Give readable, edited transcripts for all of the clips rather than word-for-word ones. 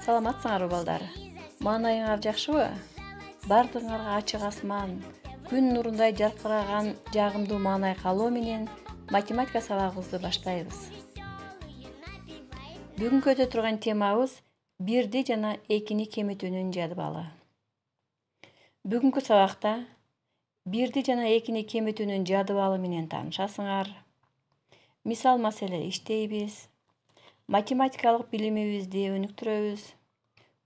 Саламатсыңарбы балдар? Маанайыңар жакшыбы? Бардыгыңарга ачык асман, күн нурундай жаркыраган жагымдуу маанай каалоо менен математика сабагыбызды баштайбыз. Бүгүнкү өтө турган темабыз 1 жана 2 кемитүүнүн жадыбалы. Бүгүнкү сабакта 1 жана 2 кемитүүнүн жадыбалы менен таанышасыңар. Мисал маселе иштейбиз. Математикалык билимибизди өнүктүрөбүз.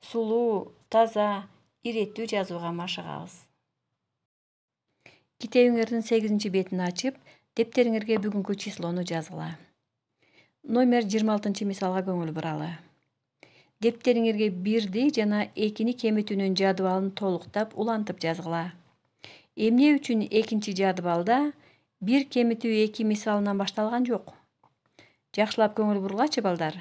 Сулуу, таза, иреттүү жазууга машыгабыз. Китебиңердин 8 бетин ачып, дептериңерге бүгүнкү числону жазгыла. Номер 26 мисалга көңүл буралы. Дептериңерге 1 жана 2 кемитүүнүн жадыбалын толуктап, улантып жазгыла. Эмне үчүн экинчи жадыбалда 1 кемитүү 2 мисалынан башталган жок? Жакшылап көңүл бургулачы балдар.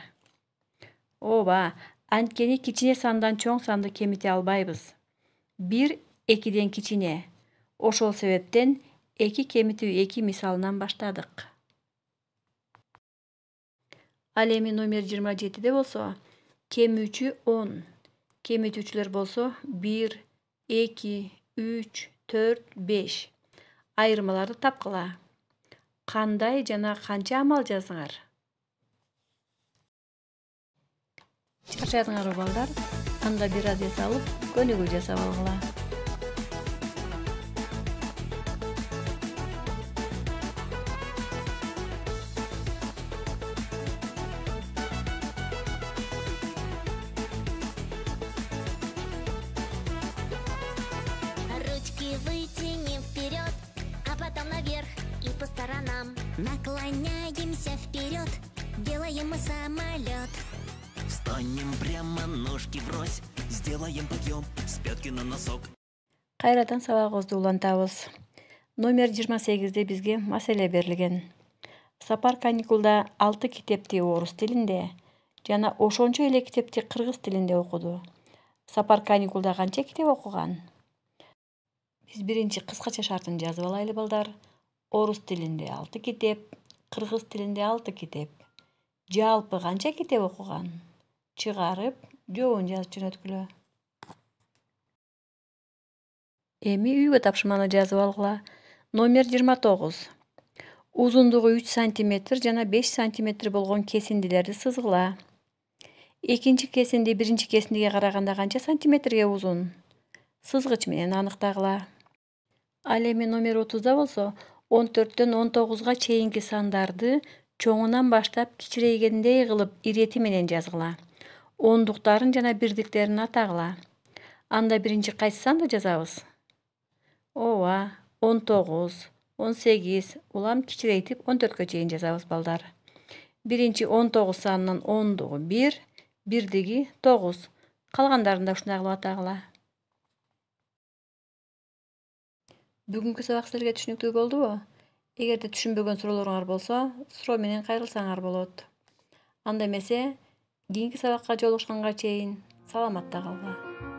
Ооба, анткени кичине сандан чоң санды кемите албайбыз. 1 2ден кичине. Ошол себептен 2 кемитүү 2 мисалынан баштадык. Ал эми номер 27-де болсо, кемүүчү 10. Кемитүүчүлөр болсо 1, 2, 3, 4, 5. Айырмаларды тапкыла. Кандай жана канча амал жаздыңар? Чарчадыңарбы балдар? Анда бир аз эс алып, көнүгүү жасап алгыла. Ручки вытянем вперед, а потом наверх и по сторонам. Наклоняемся вперед, делаем мы самолет. Встанем прямо, ножки врозь, сделаем подъем с пятки на носок. Кайрадан сабагыбызды улантабыз. Номер 28-де бизге маселе берилген. Сапар каникулда 6 китепти орус тилинде жана ошончо эле китепти кыргыз тилинде окуду. Сапар каникулда канча китеп окуган? Биз биринчи кыскача шартын жазып алайлы балдар. Орус тилинде 6 китеп, кыргыз тилинде 6 китеп. Жалпы канча китеп окуган? Чыгарып, жообун жазып жөнөткүлө. Эми үйгө тапшырманы жазып алгыла. Номер 29. Узундугу 3 см жана 5 см болгон кесиндилерди сызгыла. Экинчи кесинди биринчи кесиндиге караганда канча сантиметрге узун? Сызгыч менен аныктагыла. Ал эми номер 30-да болсо, 14-төн 19-га чейинки сандарды чоңунан баштап кичирейгендей кылып ирети менен жазгыла. Ондуктарын жана бирдиктерин атагыла. Анда биринчи кайсы санды жазабыз? Ооба, 19, 18, улам кичирейтип 14кө чейин жазабыз балдар. Биринчи 19 санынын 10-дугу 1, бирдиги 9. Калгандарын да ушундай кылып атагыла. Бүгүнкү сабак силерге түшүнүктүү болдубу? Эгерде түшүнбөгөн суроолоруңар болсо, суроо менен кайрылсаңар болот. Анда эмесе, кийинки сабакка жолугушканга чейин саламатта калгыла.